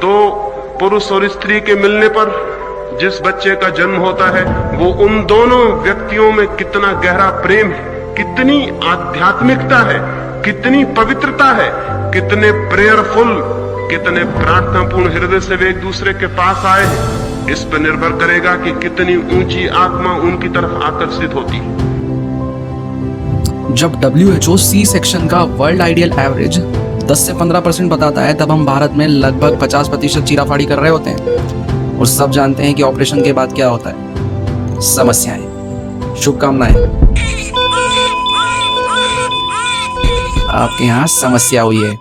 दो पुरुष और स्त्री के मिलने पर जिस बच्चे का जन्म होता है वो उन दोनों व्यक्तियों में कितना गहरा प्रेम है, कितनी आध्यात्मिकता है, कितनी पवित्रता है, कितने प्रेयरफुल, कितने प्रार्थनापूर्ण हृदय से वे एक दूसरे के पास आए हैं, इस पर निर्भर करेगा कि कितनी ऊंची आत्मा उनकी तरफ आकर्षित होती है। जब WHO सी सेक्शन का वर्ल्ड आइडियल एवरेज 10 से 15% बताता है, तब हम भारत में लगभग 50% चीराफाड़ी कर रहे होते हैं। और सब जानते हैं कि ऑपरेशन के बाद क्या होता है, समस्याएं। शुभकामनाएं। आपके यहाँ समस्या हुई है।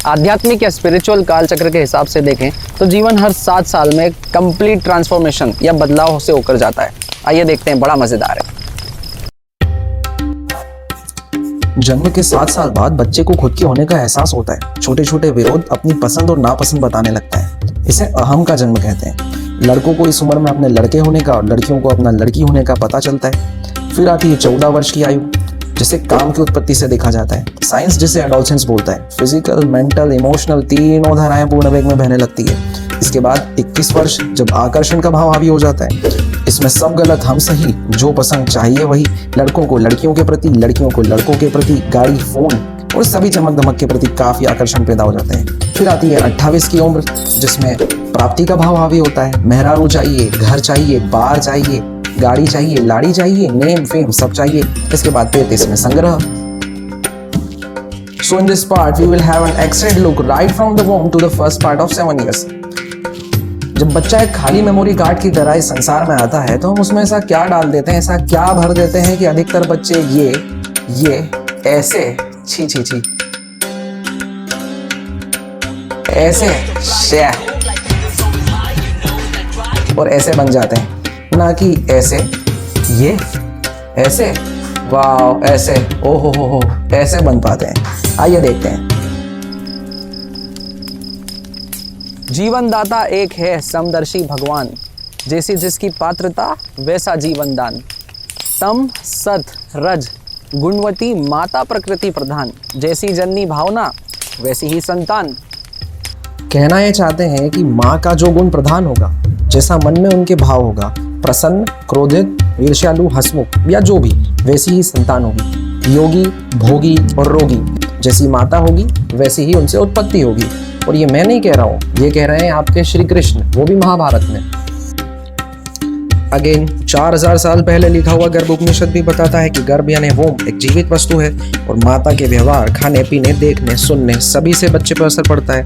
आध्यात्मिक या स्पिरिचुअल काल चक्र के हिसाब से देखें तो जीवन हर 7 साल में कंप्लीट ट्रांसफॉर्मेशन या बदलाव से होकर जाता है। आइए देखते हैं, बड़ा मजेदार है। जन्म के 7 साल बाद बच्चे को खुद के होने का एहसास होता है। छोटे छोटे विरोध अपनी पसंद और नापसंद बताने लगता है। इसे अहम का जन्म कहते हैं। लड़कों को इस उम्र में अपने लड़के होने का और लड़कियों को अपना लड़की होने का पता चलता है। फिर आती है 14 वर्ष की आयु, जिसे काम की उत्पत्ति से देखा जाता है। साइंस जिसे एडोलसेंस बोलता है। फिजिकल, मेंटल, इमोशनल तीनों धाराएं पूर्ण वेग में बहने लगती है। इसके बाद 21 वर्ष, जब आकर्षण का भाव हावी हो जाता है। इसमें सब गलत हम सही, जो पसंद चाहिए वही। लड़कों को लड़कियों के प्रति, लड़कियों को लड़कों के प्रति, गाड़ी, फोन और सभी चमक दमक के प्रति काफी आकर्षण पैदा हो जाते हैं। फिर आती है 28 की उम्र, जिसमें प्राप्ति का भाव हावी होता है। मेहरारू चाहिए, घर चाहिए, बार चाहिए, गाड़ी चाहिए, लाड़ी चाहिए, नेम फेम सब चाहिए। इसके बाद 33 में संग्रह। So in this part we will have an excellent look right from the womb to the first part of 7 years. जब बच्चा एक खाली मेमोरी कार्ड की तरह इस संसार में आता है तो हम उसमें ऐसा क्या डाल देते हैं, ऐसा क्या भर देते हैं कि अधिकतर बच्चे ये ऐसे छी छी छी ऐसे शे और ऐसे बन जाते हैं, ना कि ऐसे, ये ऐसे, वाह ऐसे, ओ हो ऐसे बन पाते हैं। आइए देखते हैं। जीवन दाता एक है समदर्शी भगवान, जैसी जिसकी पात्रता वैसा जीवन दान। तम सत रज गुणवती माता प्रकृति प्रधान, जैसी जननी भावना वैसी ही संतान। कहना ये चाहते हैं कि माँ का जो गुण प्रधान होगा, जैसा मन में उनके भाव होगा, प्रसन्न, क्रोधित, ईर्ष्यालु, हंसमुख या जो भी, वैसी ही संतान होगी। योगी, भोगी और रोगी जैसी माता होगी वैसी ही उनसे उत्पत्ति होगी। और ये मैं नहीं कह रहा हूँ, ये कह रहे हैं आपके श्री कृष्ण, वो भी महाभारत में। अगेन 4000 साल पहले लिखा हुआ गर्भ उपनिषद भी बताता है कि गर्भ यानी वोम एक जीवित वस्तु है और माता के व्यवहार, खाने पीने, देखने, सुनने सभी से बच्चे पर असर पड़ता है।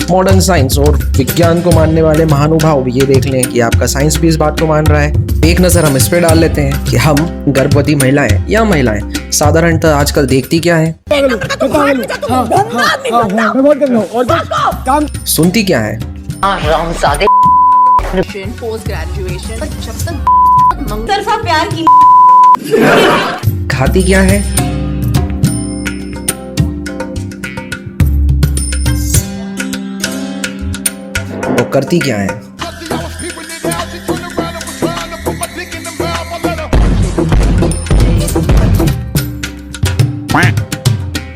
मॉडर्न साइंस और विज्ञान को मानने वाले महानुभाव भी ये देख लें कि आपका साइंस भी इस बात को मान रहा है। एक नजर हम इस पे डाल लेते हैं कि हम गर्भवती महिलाएं या महिलाएं साधारणतः आजकल देखती क्या है, सुनती क्या है, पोस्ट ग्रेजुएशन, जब तक तरफा प्यार की खाती क्या है, और करती क्या है।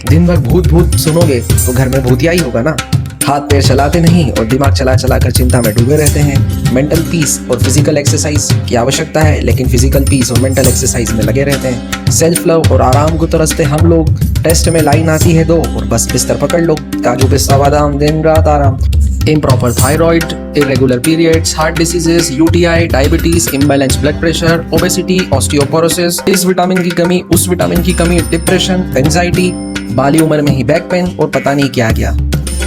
दिन भर भूत भूत सुनोगे तो घर में भूतिया ही होगा ना। हाथ पैर चलाते नहीं और दिमाग चला चला कर चिंता में डूबे रहते हैं। मेंटल पीस और फिजिकल एक्सरसाइज की आवश्यकता है, लेकिन फिजिकल पीस और मेंटल एक्सरसाइज में लगे रहते हैं। सेल्फ लव और आराम को तरसते हम लोग। टेस्ट में लाइन आती है 2 और बस बिस्तर पकड़ लो। काजू पिस्ता बादाम, दिन रात आराम। Improper thyroid, irregular periods, heart diseases, UTI, diabetes, imbalance blood pressure, obesity, osteoporosis, इस विटामिन की कमी, उस विटामिन की कमी, डिप्रेशन, एंजाइटी, बाली उम्र में ही बैक पेन और पता नहीं क्या क्या।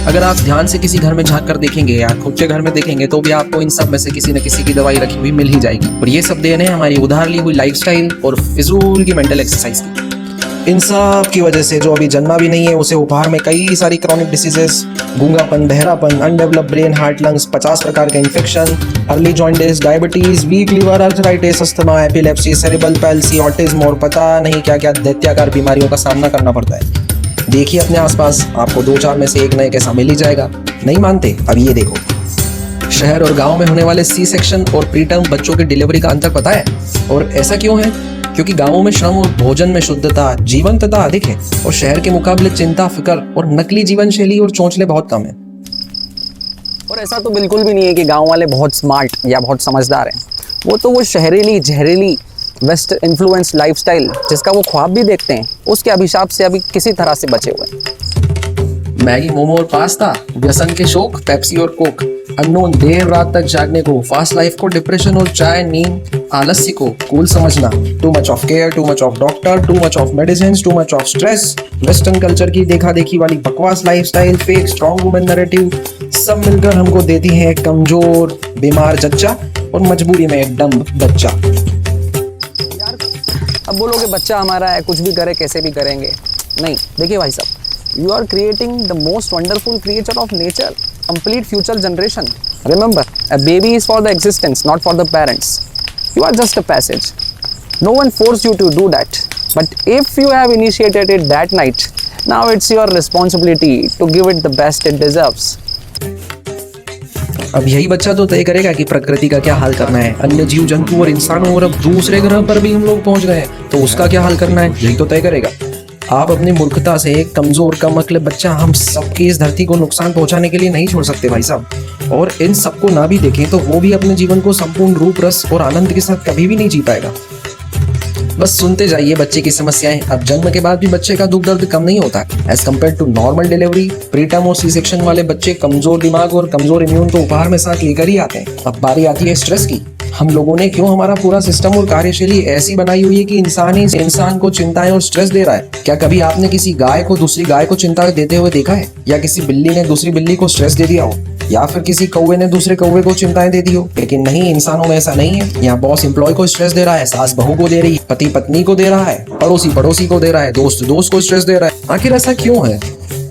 अगर आप ध्यान से किसी घर में झांक कर देखेंगे या खुद के घर में देखेंगे तो भी आपको इन सब में से किसी न किसी की दवाई रखी हुई मिल ही जाएगी। और ये सब देने हमारी उधार ली हुई लाइफस्टाइल और फिजूल की मेंटल एक्सरसाइज की। इन सब की वजह से जो अभी जन्मा भी नहीं है उसे उपहार में कई सारी क्रॉनिक डिसीजेस, गूंगापन, बहरापन, अनडेवलप्ड ब्रेन, हार्ट, लंग्स, 50 प्रकार के इन्फेक्शन, अर्ली जॉइंटिस, diabetes, weak liver, arthritis, asthma, epilepsy, cerebral palsy, autism और पता नहीं क्या क्या दैत्याकार बीमारियों का सामना करना पड़ता है। देखिए अपने आसपास, आपको 2-4 में से एक नए कैसा मिल ही जाएगा। नहीं मानते? अब ये देखो। शहर और गांव में होने वाले सी सेक्शन और प्रीटर्म बच्चों की डिलीवरी का अंतर पता है? और ऐसा क्यों है? क्योंकि गांवों में श्रम और भोजन में शुद्धता, जीवंतता अधिक है और शहर के मुकाबले चिंता, फिक्र और नकली जीवन शैली और चोंचले बहुत कम है। और ऐसा तो बिल्कुल भी नहीं है कि गांव वाले बहुत स्मार्ट या बहुत समझदार हैं। वो शहरीली जहरीली वेस्ट इन्फ्लुएंस लाइफस्टाइल जिसका वो ख्वाब भी देखते हैं, उसके अभिशाप से अभी किसी तरह से बचे हुए हैं। मैगी, मोमो और पास्ता, व्यसन के शौक, पेप्सी और कोक, अननोन देर रात तक जागने को, फास्ट लाइफ को, डिप्रेशन और चाय, नींद, आलस्य को कूल समझना, too much of care, too much of doctor, too much of medicine, too much of stress, western culture की देखा देखी वाली बकवास lifestyle, fake strong women narrative, सब मिलकर हमको देती है एक कमजोर, बीमार जच्चा और मजबूरी में एक डम्ब बच्चा। अब बोलोगे बच्चा हमारा है, कुछ भी करे, कैसे भी करेंगे। नहीं, देखिए भाई साहब, you are creating the most wonderful creature of nature, complete future generation. Remember, a baby is for the existence, not for the parents. You are just a passage. No one forced you to do that. But if you have initiated it that night, now it's your responsibility to give it the best it deserves. अब यही बच्चा तो तय करेगा कि प्रकृति का क्या हाल करना है। अन्य जीव जंतु और इंसानों और अब दूसरे ग्रह पर भी हम लोग पहुंच गए हैं, तो उसका क्या हाल करना है, यही तो तय करेगा। आप अपनी मूर्खता से एक कमजोर, कम अक्ल बच्चा हम सबकी इस धरती को नुकसान पहुंचाने के लिए नहीं छोड़ सकते भाई साहब। और इन सबको ना भी देखें तो वो भी अपने जीवन को संपूर्ण रूप, रस और आनंद के साथ कभी भी नहीं जी पाएगा। बस सुनते जाइए बच्चे की समस्याएं। अब जन्म के बाद भी बच्चे का दुख दर्द कम नहीं होता as compare to normal delivery. Preterm और सी सेक्शन वाले बच्चे कमजोर दिमाग और कमजोर इम्यून तो उपहार में साथ लेकर ही आते हैं। अब बारी आती है स्ट्रेस की। हम लोगों ने क्यों हमारा पूरा सिस्टम और कार्यशैली ऐसी बनाई हुई है कि इंसान ही इंसान को चिंताएं और स्ट्रेस दे रहा है। क्या कभी आपने किसी गाय को दूसरी गाय को चिंता देते हुए देखा है? या किसी बिल्ली ने दूसरी बिल्ली को स्ट्रेस दे दिया हो? या फिर किसी कौवे ने दूसरे कौवे को चिंताएं दे दी हो? लेकिन नहीं, इंसानों में ऐसा नहीं है। यहाँ बॉस एम्प्लॉय को स्ट्रेस दे रहा है, सास बहू को दे रही है, पति पत्नी को दे रहा है, पड़ोसी पड़ोसी को दे रहा है, दोस्त दोस्त को स्ट्रेस दे रहा है। आखिर ऐसा क्यों है?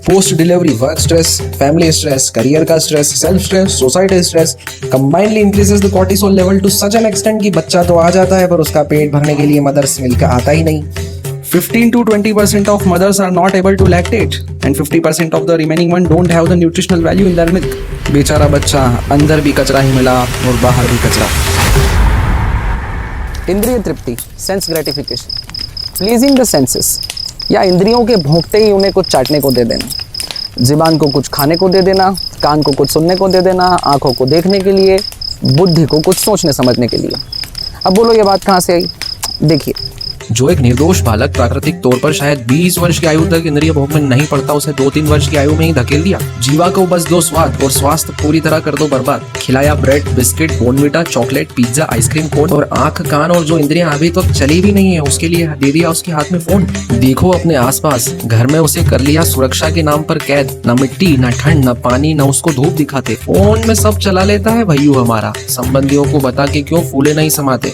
Post delivery work stress, family stress, career का stress, self stress, societal stress combinedly increases the cortisol level to such an extent कि बच्चा तो आ जाता है पर उसका पेट भरने के लिए मदर्स मिल्क आता ही नहीं। 15 to 20% of mothers are not able to lactate and 50% of the remaining one don't have the nutritional value in their milk. बेचारा बच्चा, अंदर भी कचरा ही मिला और बाहर भी कचरा। इंद्रिय तृप्ति, sense gratification, pleasing the senses, या इंद्रियों के भोंकते ही उन्हें कुछ चाटने को दे देना। ज़ुबान को कुछ खाने को दे देना, कान को कुछ सुनने को दे देना, आंखों को देखने के लिए, बुद्धि को कुछ सोचने समझने के लिए। अब बोलो ये बात कहाँ से आई? देखिए, जो एक निर्दोष बालक प्राकृतिक तौर पर शायद 20 वर्ष की आयु तक इंद्रिय भोग में नहीं पड़ता, उसे 2-3 वर्ष की आयु में ही धकेल दिया। जीवा को बस दो स्वाद और स्वास्थ्य पूरी तरह कर दो बर्बाद। खिलाया bread, biscuit, Bournvita, chocolate, pizza, ice cream, cone और आंख, कान और जो इंद्रियां अभी तक चली भी नहीं है उसके लिए दे दिया उसके हाथ में फोन। देखो अपने आसपास, घर में उसे कर लिया सुरक्षा के नाम पर कैद। न मिट्टी, न ठंड, न पानी, न उसको धूप दिखाते, फोन में सब चला लेता है भैयू हमारा। संबंधियों को बता के क्यों फूले नहीं समाते।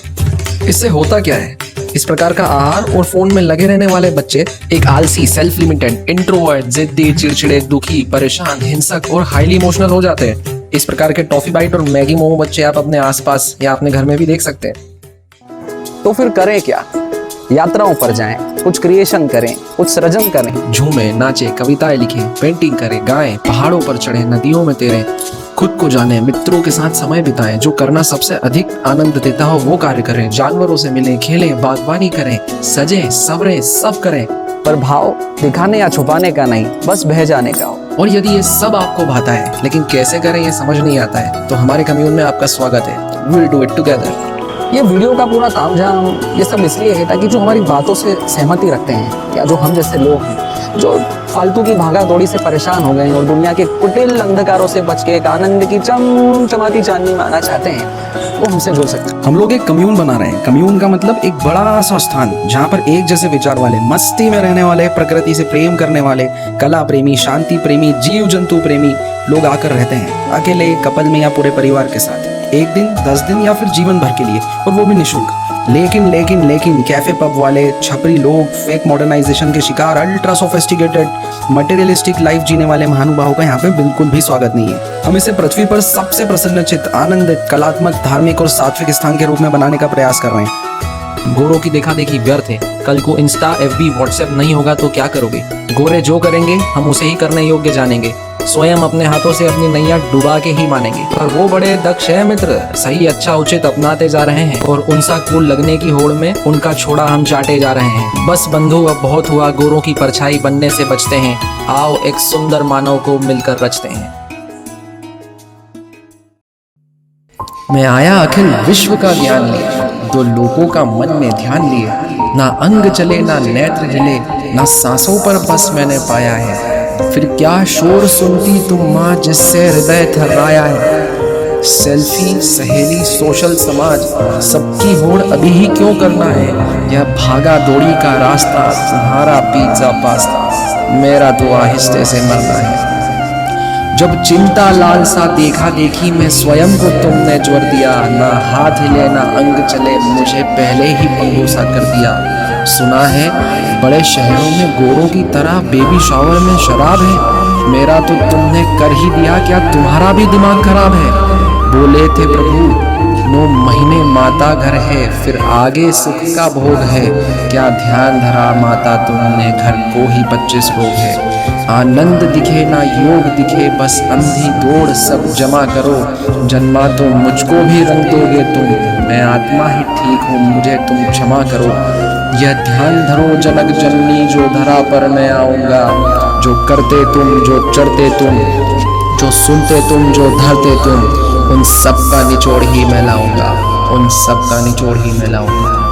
इससे होता क्या है? इस प्रकार का आहार और फोन में लगे रहने वाले बच्चे एक आलसी, सेल्फ लिमिटेड, इंट्रोवर्ट, जिद्दी, चिड़चिड़े, दुखी, परेशान, हिंसक और हाईली इमोशनल हो जाते हैं। इस प्रकार के टॉफी बाइट और मैगी मोमो बच्चे आप अपने आसपास या अपने घर में भी देख सकते हैं। तो फिर करें क्या? यात्राओं पर जाएं, कुछ क्रिएशन करें, कुछ सृजन करें, झूमे, नाचे, कविताएं लिखें, पेंटिंग करें, गाएं, पहाड़ों पर चढ़ें, नदियों में तैरें, खुद को जाने, मित्रों के साथ समय बिताएं, जो करना सबसे अधिक आनंद देता हो वो कार्य करें, जानवरों से मिलें, खेलें, बागवानी करें, सजें, सवरें, सब करें। पर भाव दिखाने या छुपाने का नहीं, बस बह जाने का हो। और यदि ये सब आपको भाता है लेकिन कैसे करें ये समझ नहीं आता है, तो हमारे कम्यून में आपका स्वागत है। We'll do it together। ये वीडियो का पूरा तामझाम ये सब इसलिए है ताकि जो हमारी बातों से सहमति रखते हैं या जो हम जैसे लोग हैं जो फालतू की भागा दौड़ी से परेशान हो गए हैं और दुनिया के कुटिल अंधकारों से बच के एक आनंद की चमचमाती चांदनी में आना चाहते हैं, वो हमसे जुड़ सकते हैं। हम लोग एक कम्यून बना रहे हैं। कम्यून का मतलब एक बड़ा सा स्थान जहाँ पर एक जैसे विचार वाले, मस्ती में रहने वाले, प्रकृति से प्रेम करने वाले, कला प्रेमी, शांति प्रेमी, जीव जंतु प्रेमी लोग आकर रहते हैं, अकेले, कपल में या पूरे परिवार के साथ, 1 दिन, 10 दिन या फिर जीवन भर के लिए, और वो भी निःशुल्क। लेकिन कैफे पब वाले, छपरी लोग, फेक मॉडर्नाइजेशन के शिकार, अल्ट्रा सोफिस्टिकेटेड मटेरियलिस्टिक लाइफ जीने वाले महानुभावों का यहाँ पे बिल्कुल भी स्वागत नहीं है। हम इसे पृथ्वी पर सबसे प्रसन्नचित्त, आनंदित, कलात्मक, धार्मिक और सात्विक स्थान के रूप में बनाने का प्रयास कर रहे हैं। गोरों की देखा देखी व्यर्थ है। कल को इंस्टा, FB, व्हाट्सएप नहीं होगा तो क्या करोगे? गोरे जो करेंगे हम उसे ही करने योग्य जानेंगे। स्वयं अपने हाथों से अपनी नैया डुबा के ही मानेंगे। पर वो बड़े दक्ष है मित्र, सही अच्छा उचित अपनाते जा रहे हैं और उनसा कूल लगने की होड़ में उनका छोड़ा हम चाटे जा रहे हैं। बस बंधु अब बहुत हुआ, गोरों की परछाई बनने से बचते हैं। आओ एक सुंदर मानव को मिलकर रचते हैं। मैं आया अखिल विश्व का ज्ञान लिए, दो लोगों का मन में ध्यान लिए। ना अंग चले ना नेत्र हिले, ना सांसों पर बस मैंने पाया है। फिर क्या शोर सुनती तुम माँ जिससे हृदय थर्राया है। सेल्फी सहेली सोशल समाज सबकी होड़ अभी ही क्यों करना है। यह भागा दौड़ी का रास्ता, तुम्हारा पिज्जा पास्ता, मेरा तो आहिस्ते से मरना है। जब चिंता लालसा देखा देखी में स्वयं को तुमने ज्वर दिया। ना हाथ हिले ना अंग चले, मुझे पहले ही पंगु सा कर दिया। सुना है बड़े शहरों में गोरों की तरह बेबी शावर में शराब है। मेरा तो तुमने कर ही दिया, क्या तुम्हारा भी दिमाग खराब है। बोले थे प्रभु 9 महीने माता घर है, फिर आगे सुख का भोग है। क्या ध्यान धरा माता तुमने, घर को ही 25 रोग है। आनंद दिखे ना योग दिखे, बस अंधी दौड़ सब जमा करो। जन्मा तो मुझको भी रंग दोगे तुम, मैं आत्मा ही ठीक हूँ मुझे तुम क्षमा करो। यह ध्यान धरो जनक जननी, जो धरा पर मैं आऊँगा। जो करते तुम, जो चढ़ते तुम, जो सुनते तुम, जो धरते तुम, उन सब का निचोड़ ही मैं लाऊंगा, उन सब का निचोड़ ही मैं लाऊंगा।